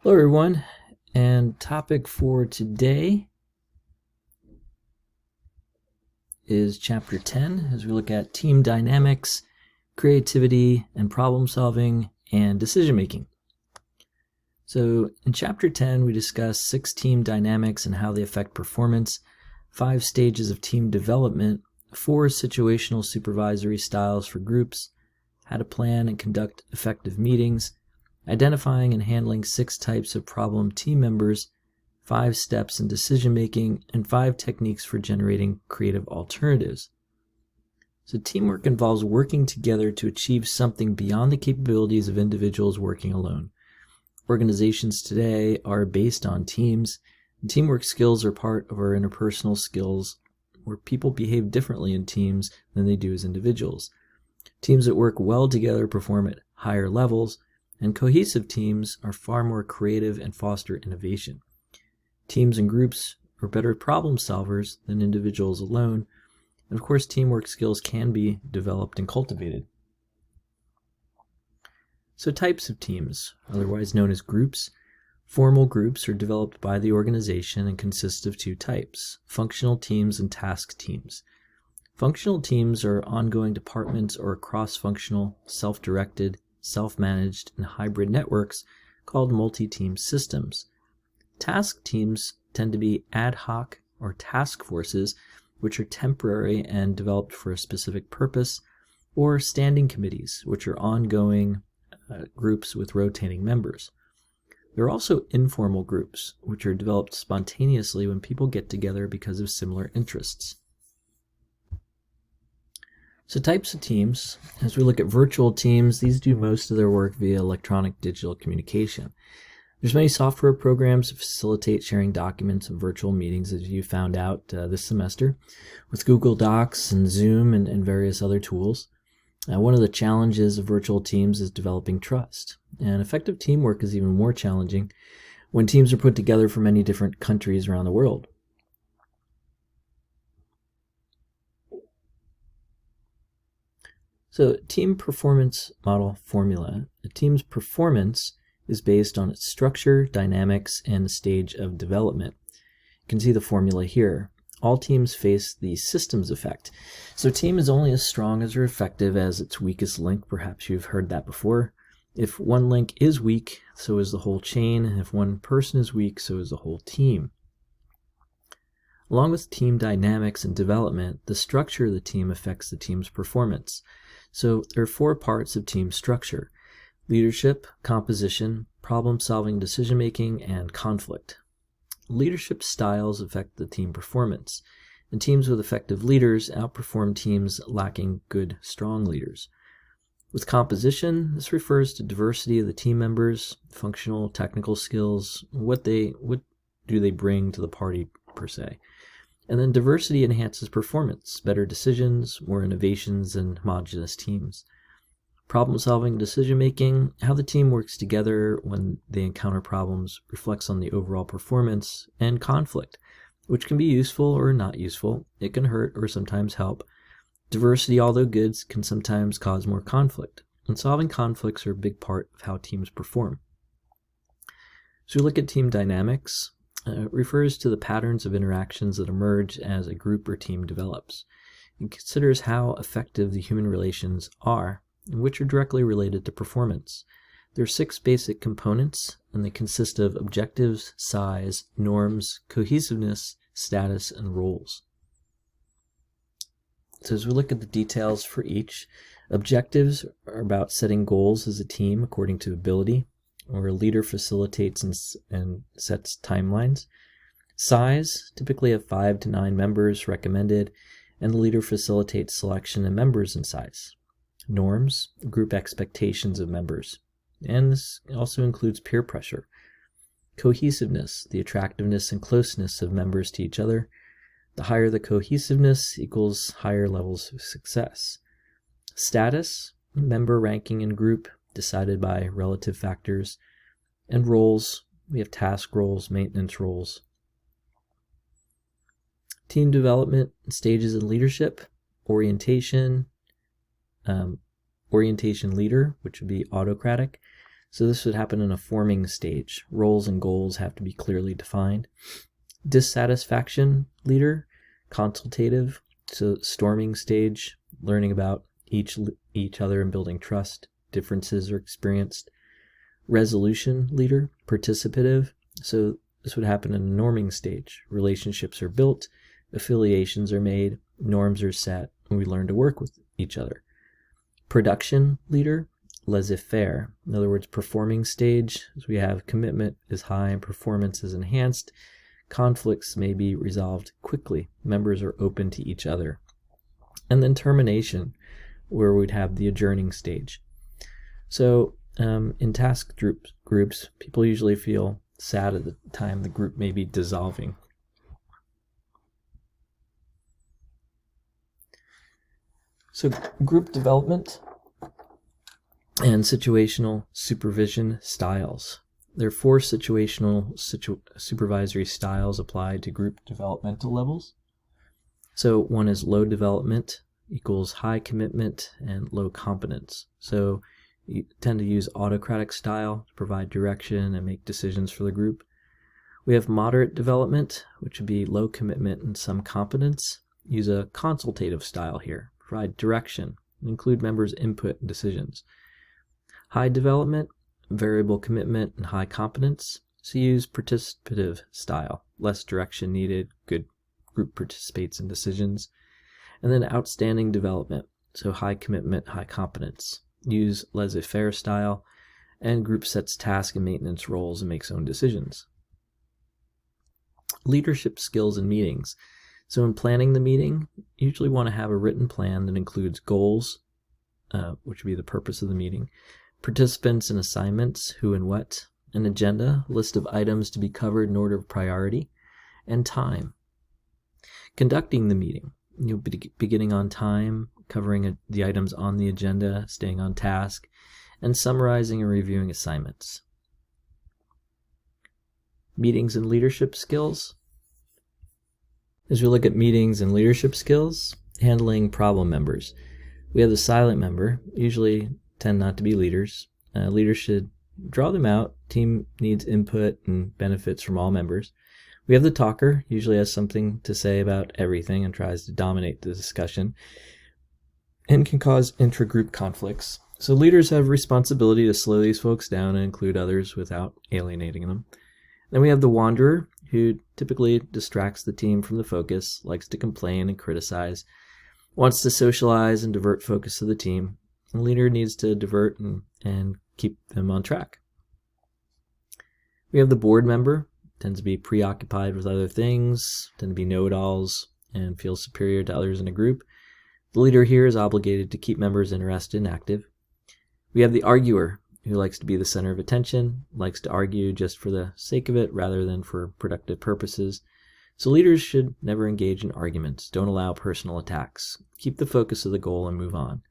Hello everyone, and topic for today is chapter 10 as we look at team dynamics, creativity and problem solving, and decision making. So in chapter 10 we discuss 6 team dynamics and how they affect performance, 5 stages of team development, 4 situational supervisory styles for groups, how to plan and conduct effective meetings, identifying and handling 6 types of problem team members, 5 steps in decision making, and 5 techniques for generating creative alternatives. So teamwork involves working together to achieve something beyond the capabilities of individuals working alone. Organizations today are based on teams, and teamwork skills are part of our interpersonal skills where people behave differently in teams than they do as individuals. Teams that work well together perform at higher levels, and cohesive teams are far more creative and foster innovation. Teams and groups are better problem solvers than individuals alone, and of course teamwork skills can be developed and cultivated. So types of teams, otherwise known as groups. Formal groups are developed by the organization and consist of 2 types, functional teams and task teams. Functional teams are ongoing departments or cross-functional, self-directed, self-managed, and hybrid networks called multi-team systems. Task teams tend to be ad hoc or task forces, which are temporary and developed for a specific purpose, or standing committees, which are ongoing groups with rotating members. There are also informal groups, which are developed spontaneously when people get together because of similar interests. So types of teams, as we look at virtual teams, these do most of their work via electronic digital communication. There's many software programs to facilitate sharing documents and virtual meetings, as you found out this semester, with Google Docs and Zoom and various other tools. One of the challenges of virtual teams is developing trust, and effective teamwork is even more challenging when teams are put together from many different countries around the world. So team performance model formula. A team's performance is based on its structure, dynamics, and the stage of development. You can see the formula here. All teams face the systems effect. So a team is only as strong as or effective as its weakest link. Perhaps you've heard that before. If one link is weak, so is the whole chain. And if one person is weak, so is the whole team. Along with team dynamics and development, the structure of the team affects the team's performance. So there are 4 parts of team structure: leadership, composition, problem-solving, decision-making, and conflict. Leadership styles affect the team performance, and teams with effective leaders outperform teams lacking good, strong leaders. With composition, this refers to diversity of the team members, functional, technical skills, what do they bring to the party per se. And then diversity enhances performance, better decisions, more innovations, and homogeneous teams. Problem-solving, decision-making, how the team works together when they encounter problems reflects on the overall performance, and conflict, which can be useful or not useful. It can hurt or sometimes help. Diversity, although good, can sometimes cause more conflict, and solving conflicts are a big part of how teams perform. So we look at team dynamics. It refers to the patterns of interactions that emerge as a group or team develops. It considers how effective the human relations are, which are directly related to performance. There are 6 basic components, and they consist of objectives, size, norms, cohesiveness, status, and roles. So as we look at the details for each, objectives are about setting goals as a team according to ability, or a leader facilitates and sets timelines. Size, typically have 5 to 9 members recommended, and the leader facilitates selection of members in size. Norms, group expectations of members, and this also includes peer pressure. Cohesiveness, the attractiveness and closeness of members to each other. The higher the cohesiveness equals higher levels of success. Status, member ranking in group, decided by relative factors. And roles, we have task roles, maintenance roles. Team development, stages in leadership, orientation leader, which would be autocratic, So this would happen in a forming stage. Roles and goals have to be clearly defined. Dissatisfaction leader, consultative, so storming stage, learning about each other and building trust. Differences are experienced. Resolution leader, participative, so this would happen in a norming stage. Relationships are built, affiliations are made, norms are set, and we learn to work with each other. Production leader, laissez-faire, in other words, performing stage, as we have commitment is high and performance is enhanced. Conflicts may be resolved quickly. Members are open to each other. And then termination, where we'd have the adjourning stage. So in task groups, people usually feel sad at the time the group may be dissolving. So group development and situational supervision styles. There are 4 situational supervisory styles applied to group developmental levels. So one is low development equals high commitment and low competence. So you tend to use autocratic style to provide direction and make decisions for the group. We have moderate development, which would be low commitment and some competence. Use a consultative style here, provide direction, and include members' input and decisions. High development, variable commitment, and high competence. So use participative style, less direction needed, good group participates in decisions. And then outstanding development, so high commitment, high competence. Use laissez-faire style, and group sets task and maintenance roles and makes own decisions. Leadership skills in meetings. So in planning the meeting, you usually want to have a written plan that includes goals, which would be the purpose of the meeting, participants and assignments, who and what, an agenda, list of items to be covered in order of priority, and time. Conducting the meeting, you'll be beginning on time, covering the items on the agenda, staying on task, and summarizing and reviewing assignments. Meetings and leadership skills. As we look at meetings and leadership skills, handling problem members. We have the silent member, usually tend not to be leaders. Leaders should draw them out. Team needs input and benefits from all members. We have the talker, usually has something to say about everything and tries to dominate the discussion and can cause intra-group conflicts. So leaders have responsibility to slow these folks down and include others without alienating them. Then we have the wanderer, who typically distracts the team from the focus, likes to complain and criticize, wants to socialize and divert focus of the team. The leader needs to divert and keep them on track. We have the board member, tends to be preoccupied with other things, tend to be know-it-alls, and feels superior to others in a group. The leader here is obligated to keep members interested and active. We have the arguer, who likes to be the center of attention, likes to argue just for the sake of it rather than for productive purposes. So leaders should never engage in arguments. Don't allow personal attacks. Keep the focus of the goal and move on.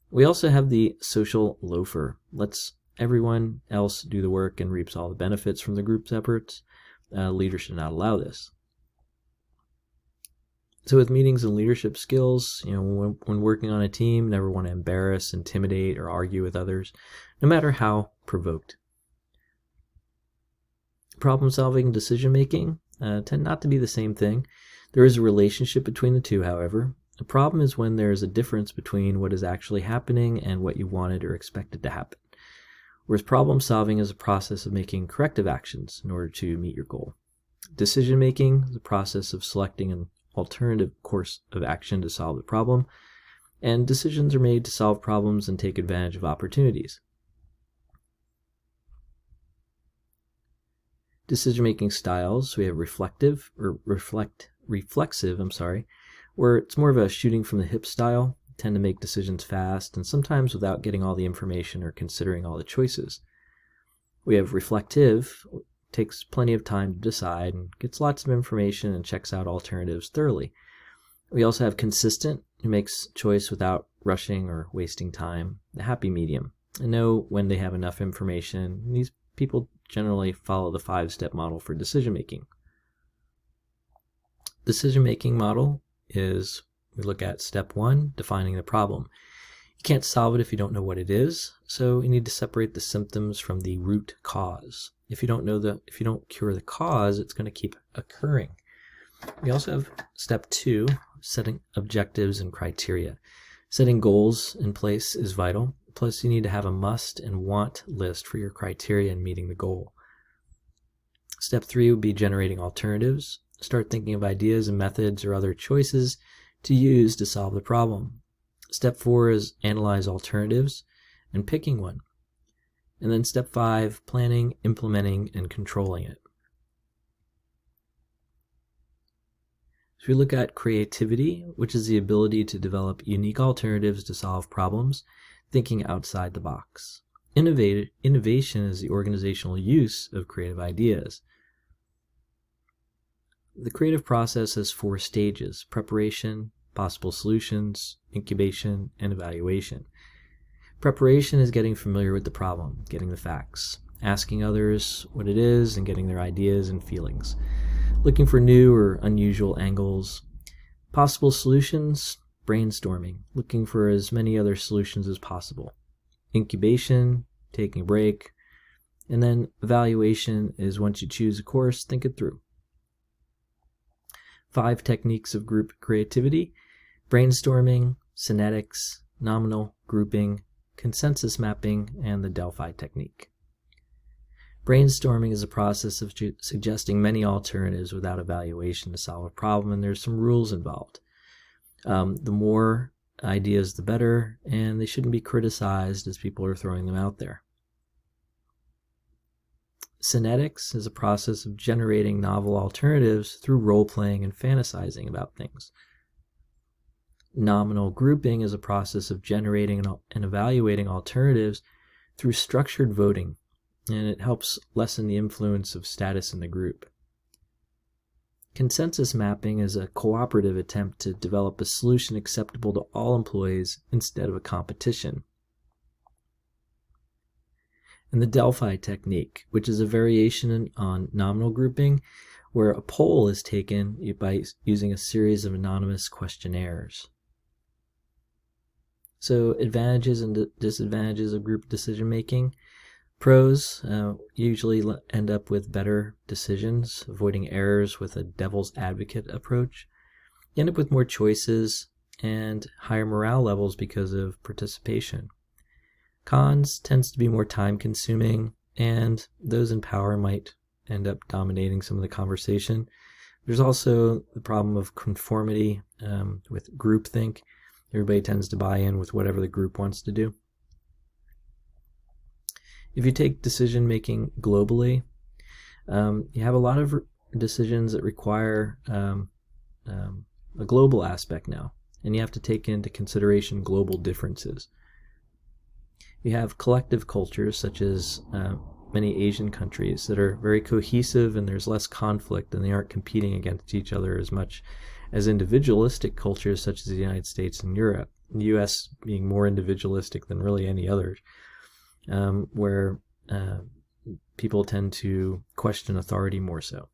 We also have the social loafer. Lets everyone else do the work and reaps all the benefits from the group's efforts. Leaders should not allow this. So with meetings and leadership skills, when working on a team, never want to embarrass, intimidate, or argue with others, no matter how provoked. Problem solving and decision making tend not to be the same thing. There is a relationship between the two, however. The problem is when there is a difference between what is actually happening and what you wanted or expected to happen. Whereas problem solving is a process of making corrective actions in order to meet your goal. Decision making is a process of selecting an alternative course of action to solve the problem, and decisions are made to solve problems and take advantage of opportunities. Decision-making styles, we have reflexive, where it's more of a shooting from the hip style, tend to make decisions fast and sometimes without getting all the information or considering all the choices. We have reflective, takes plenty of time to decide and gets lots of information and checks out alternatives thoroughly. We also have consistent, who makes choice without rushing or wasting time. The happy medium, and know when they have enough information. These people generally follow the 5-step model for decision making. Decision making model is, we look at step 1, defining the problem. You Can't solve it if you don't know what it is, so you need to separate the symptoms from the root cause. If you don't cure the cause, it's going to keep occurring. We also have step 2, setting objectives and criteria. Setting goals in place is vital. Plus, you need to have a must and want list for your criteria and meeting the goal. Step 3 would be generating alternatives. Start thinking of ideas and methods or other choices to use to solve the problem. Step 4 is analyze alternatives and picking one. And then step 5, planning, implementing, and controlling it. So we look at creativity, which is the ability to develop unique alternatives to solve problems, thinking outside the box. Innovation is the organizational use of creative ideas. The creative process has 4 stages: preparation, possible solutions, incubation, and evaluation. Preparation is getting familiar with the problem, getting the facts, asking others what it is and getting their ideas and feelings, looking for new or unusual angles. Possible solutions, brainstorming, looking for as many other solutions as possible. Incubation, taking a break. And then evaluation is once you choose a course, think it through. 5 techniques of group creativity: brainstorming, synetics, nominal grouping, consensus mapping, and the Delphi technique. Brainstorming is a process of suggesting many alternatives without evaluation to solve a problem, and there's some rules involved. The more ideas, the better, and they shouldn't be criticized as people are throwing them out there. Synetics is a process of generating novel alternatives through role-playing and fantasizing about things. Nominal grouping is a process of generating and evaluating alternatives through structured voting, and it helps lessen the influence of status in the group. Consensus mapping is a cooperative attempt to develop a solution acceptable to all employees instead of a competition. And the Delphi technique, which is a variation on nominal grouping, where a poll is taken by using a series of anonymous questionnaires. So advantages and disadvantages of group decision making. Pros usually end up with better decisions, avoiding errors with a devil's advocate approach. You end up with more choices and higher morale levels because of participation. Cons tends to be more time consuming, and those in power might end up dominating some of the conversation. There's also the problem of conformity with groupthink. Everybody tends to buy in with whatever the group wants to do. If you take decision making globally, you have a lot of decisions that require a global aspect now, and you have to take into consideration global differences. You have collective cultures such as many Asian countries that are very cohesive, and there's less conflict, and they aren't competing against each other as much as individualistic cultures such as the United States and Europe. The US being more individualistic than really any other, where people tend to question authority more so.